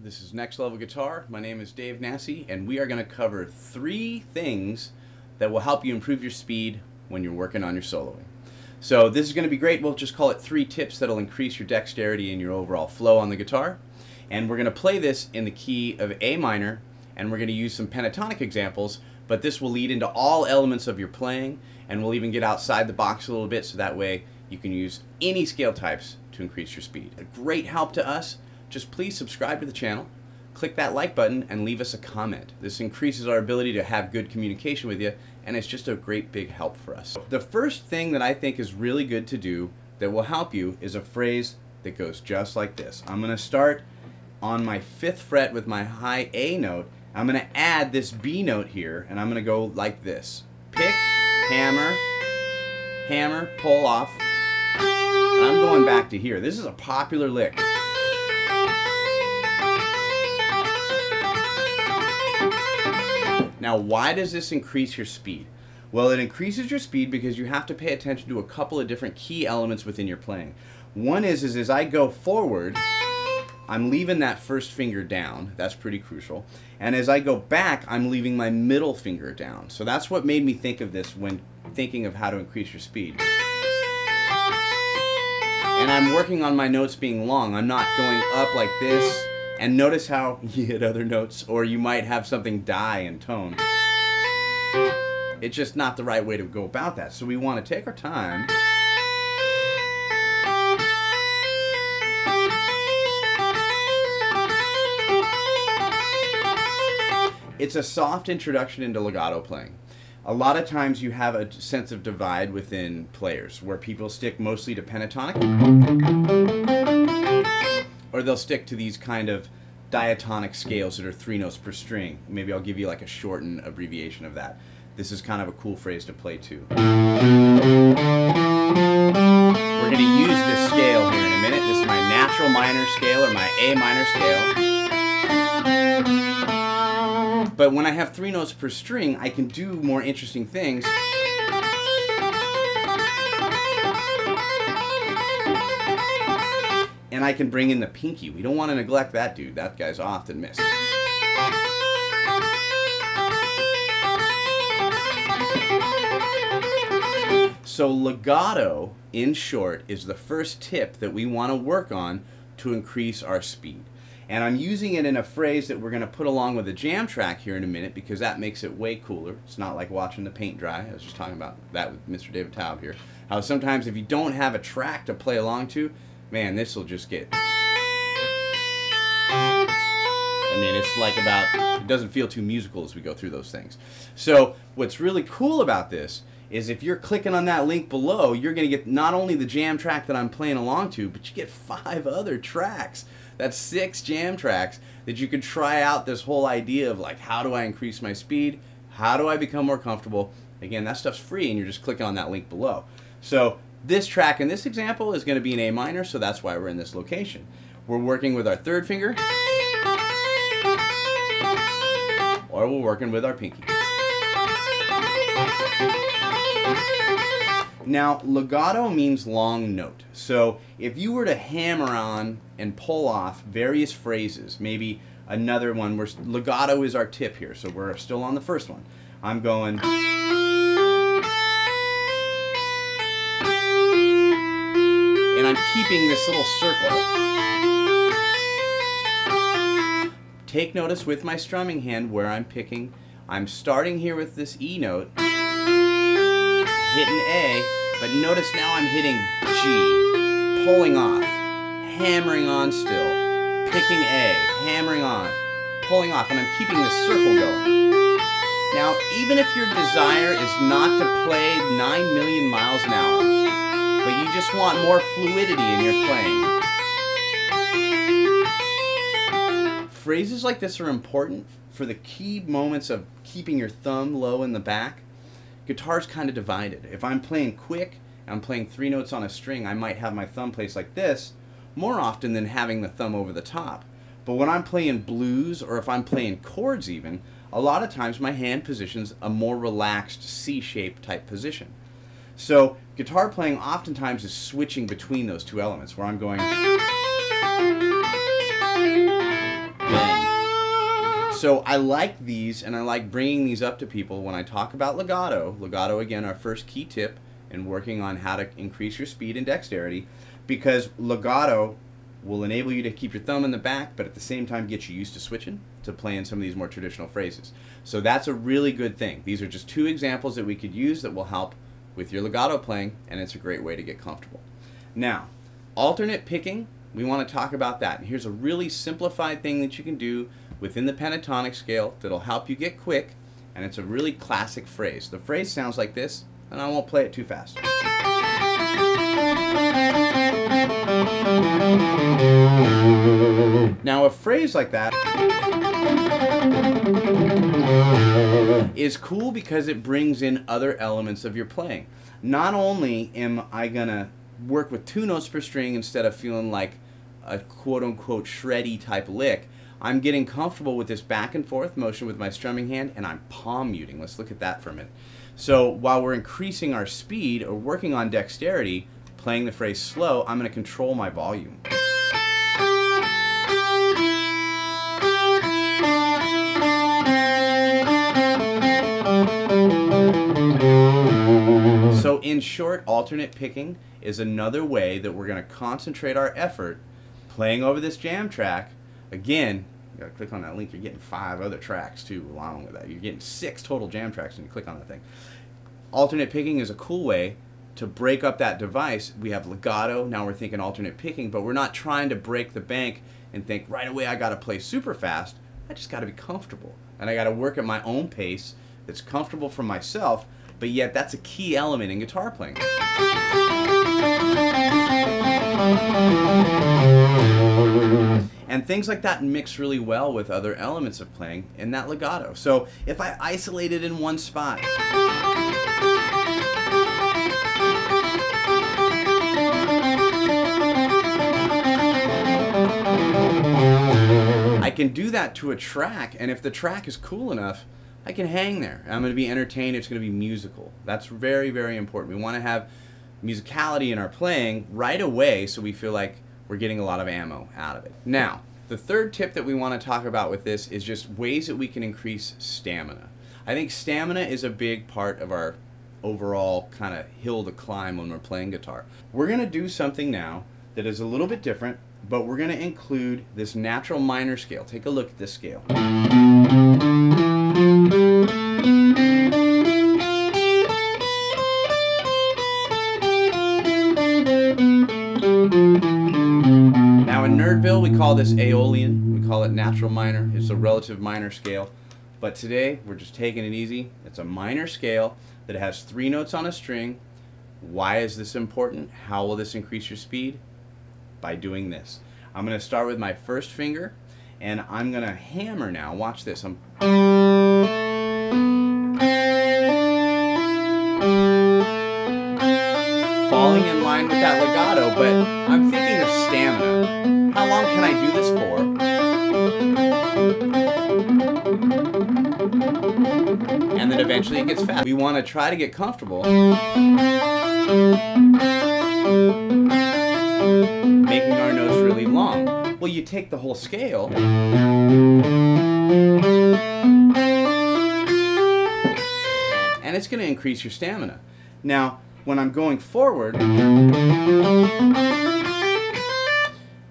This is Next Level Guitar. My name is Dave Nassy, and we are going to cover 3 things that will help you improve your speed when you're working on your soloing. So this is going to be great. We'll just call it 3 tips that will increase your dexterity and your overall flow on the guitar. And we're going to play this in the key of A minor, and we're going to use some pentatonic examples, but this will lead into all elements of your playing, and we'll even get outside the box a little bit so that way you can use any scale types to increase your speed. A great help to us. Just please subscribe to the channel, click that like button, and leave us a comment. This increases our ability to have good communication with you, and it's just a great big help for us. The first thing that I think is really good to do that will help you is a phrase that goes just like this. I'm going to start on my 5th fret with my high A note. I'm going to add this B note here, and I'm going to go like this. Pick, hammer, hammer, pull off, and I'm going back to here. This is a popular lick. Now, why does this increase your speed? Well, it increases your speed because you have to pay attention to a couple of different key elements within your playing. One is as I go forward, I'm leaving that first finger down. That's pretty crucial. And as I go back, I'm leaving my middle finger down. So that's what made me think of this when thinking of how to increase your speed. And I'm working on my notes being long. I'm not going up like this. And notice how you hit other notes, or you might have something die in tone. It's just not the right way to go about that. So we want to take our time. It's a soft introduction into legato playing. A lot of times you have a sense of divide within players where people stick mostly to pentatonic, or they'll stick to these kind of diatonic scales that are 3 notes per string. Maybe I'll give you like a shortened abbreviation of that. This is kind of a cool phrase to play too. We're going to use this scale here in a minute. This is my natural minor scale, or my A minor scale. But when I have 3 notes per string, I can do more interesting things. And I can bring in the pinky. We don't want to neglect that dude. That guy's often missed. So legato, in short, is the first tip that we want to work on to increase our speed. And I'm using it in a phrase that we're going to put along with a jam track here in a minute because that makes it way cooler. It's not like watching the paint dry. I was just talking about that with Mr. David Taub here. How sometimes if you don't have a track to play along to, man, this will just get... I mean, it's like it doesn't feel too musical as we go through those things. So what's really cool about this is if you're clicking on that link below, you're going to get not only the jam track that I'm playing along to, but you get 5 other tracks. That's 6 jam tracks that you could try out this whole idea of like, how do I increase my speed? How do I become more comfortable? Again, that stuff's free and you're just clicking on that link below. So this track in this example is going to be in A minor, so that's why we're in this location. We're working with our 3rd finger, or we're working with our pinky. Now, legato means long note. So if you were to hammer on and pull off various phrases, maybe another one where legato is our tip here, so we're still on the first one. I'm going... and I'm keeping this little circle. Take notice with my strumming hand where I'm picking. I'm starting here with this E note, hitting A, but notice now I'm hitting G, pulling off, hammering on still, picking A, hammering on, pulling off, and I'm keeping this circle going. Now, even if your desire is not to play 9 million miles an hour, but you just want more fluidity in your playing. Phrases like this are important for the key moments of keeping your thumb low in the back. Guitar's kind of divided. If I'm playing quick and I'm playing 3 notes on a string, I might have my thumb placed like this more often than having the thumb over the top. But when I'm playing blues, or if I'm playing chords even, a lot of times my hand positions a more relaxed C-shaped type position. So guitar playing oftentimes is switching between those 2 elements, where I'm going... So I like these, and I like bringing these up to people when I talk about legato. Legato, again, our first key tip in working on how to increase your speed and dexterity, because legato will enable you to keep your thumb in the back, but at the same time get you used to switching to playing some of these more traditional phrases. So that's a really good thing. These are just two examples that we could use that will help with your legato playing, and it's a great way to get comfortable. Now, alternate picking, we want to talk about that. And here's a really simplified thing that you can do within the pentatonic scale that'll help you get quick, and it's a really classic phrase. The phrase sounds like this, and I won't play it too fast. Now, a phrase like that is cool because it brings in other elements of your playing. Not only am I gonna work with 2 notes per string instead of feeling like a quote-unquote shreddy type lick, I'm getting comfortable with this back and forth motion with my strumming hand, and I'm palm muting. Let's look at that for a minute. So while we're increasing our speed or working on dexterity, playing the phrase slow, I'm going to control my volume. So in short, alternate picking is another way that we're going to concentrate our effort playing over this jam track. Again, you gotta click on that link, you're getting 5 other tracks too along with that. You're getting 6 total jam tracks when you click on that thing. Alternate picking is a cool way to break up that device. We have legato, now we're thinking alternate picking, but we're not trying to break the bank and think right away I gotta play super fast. I just gotta be comfortable. And I gotta work at my own pace that's comfortable for myself, but yet that's a key element in guitar playing. And things like that mix really well with other elements of playing in that legato. So if I isolate it in one spot, I can do that to a track, and if the track is cool enough, I can hang there. I'm going to be entertained. It's going to be musical. That's very, very important. We want to have musicality in our playing right away so we feel like we're getting a lot of ammo out of it. Now, the third tip that we want to talk about with this is just ways that we can increase stamina. I think stamina is a big part of our overall kind of hill to climb when we're playing guitar. We're going to do something now that is a little bit different, but we're going to include this natural minor scale. Take a look at this scale. Now in Nerdville we call this Aeolian, we call it natural minor. It's a relative minor scale, but today we're just taking it easy. It's a minor scale that has 3 notes on a string. Why is this important? How will this increase your speed? By doing this. I'm going to start with my first finger, and I'm going to hammer now. Watch this. I'm falling in line with that legato, but I'm thinking of stamina. How long can I do this for? And then eventually it gets fast. We want to try to get comfortable making our notes really long. Well, you take the whole scale and it's going to increase your stamina. Now, when I'm going forward,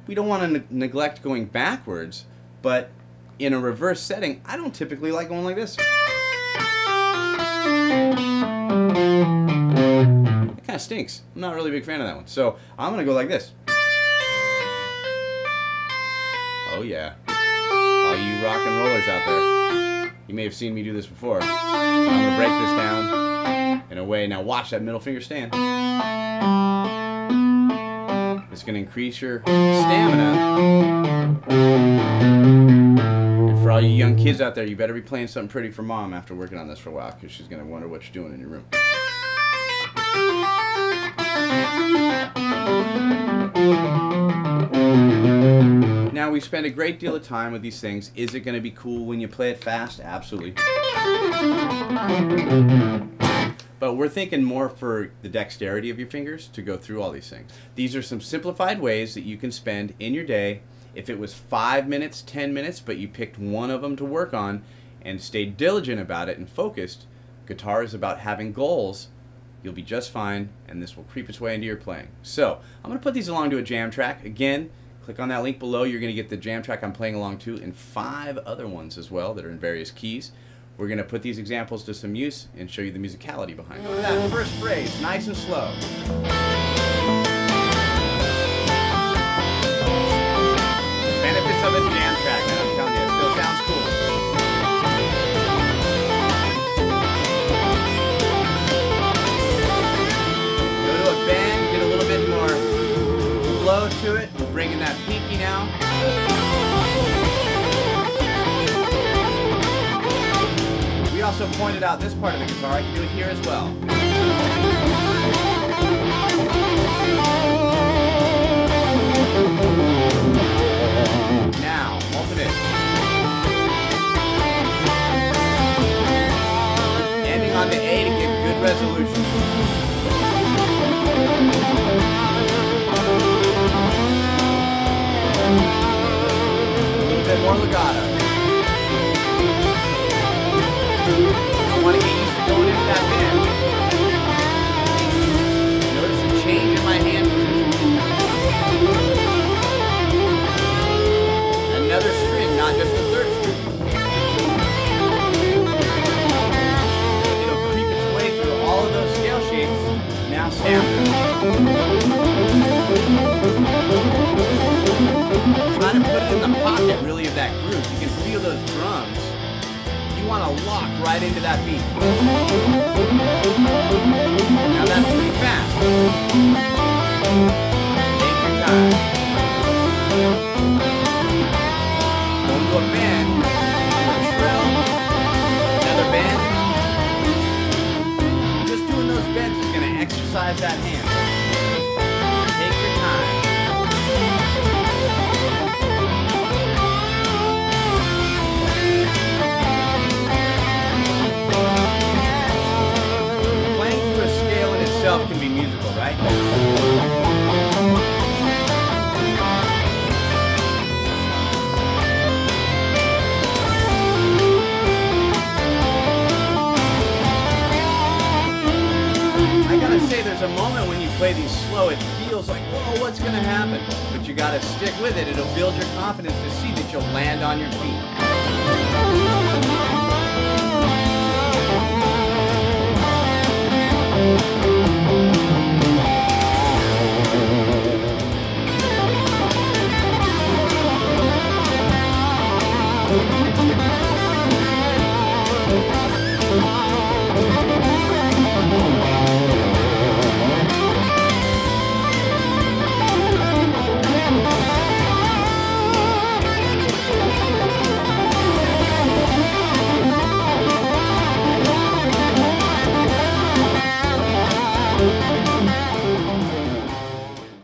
we don't want to neglect going backwards, but in a reverse setting, I don't typically like going like this. It kind of stinks. I'm not really a big fan of that one. So I'm going to go like this. Oh yeah. All you rock and rollers out there. You may have seen me do this before. I'm going to break this down in a way. Now watch that middle finger stand. It's going to increase your stamina. And for all you young kids out there, you better be playing something pretty for mom after working on this for a while, because she's going to wonder what you're doing in your room. Now, we spend a great deal of time with these things. Is it going to be cool when you play it fast? Absolutely. But we're thinking more for the dexterity of your fingers to go through all these things. These are some simplified ways that you can spend in your day If it was 5 minutes, 10 minutes, but you picked one of them to work on and stayed diligent about it and focused, guitar is about having goals. You'll be just fine, and this will creep its way into your playing. So I'm going to put these along to a jam track. Again, click on that link below. You're going to get the jam track I'm playing along to and 5 other ones as well that are in various keys. We're going to put these examples to some use and show you the musicality behind it. That first phrase, nice and slow. The benefits of a jam track, man, I'm telling you, it still sounds cool. Go to a bend, get a little bit more flow to it. We're bringing that pinky now. We also pointed out this part of the guitar. I can do it here as well. Now, alternate. Ending on the A to get good resolution. A little bit more legato. I want to get used to going into that bend. Notice the change in my hand position. Another string, not just the third string. It'll creep its way through all of those scale shapes. Now standard. Try to put it in the pocket, really, of that groove. You can feel those drums. You want to lock right into that beat. Now that's pretty fast. Take your time. Going to a bend, a trill, another bend. Just doing those bends is going to exercise that hand. Take your time. Can be musical, right? I gotta say, there's a moment when you play these slow, it feels like, whoa, what's gonna happen? But you gotta stick with it. It'll build your confidence to see that you'll land on your feet.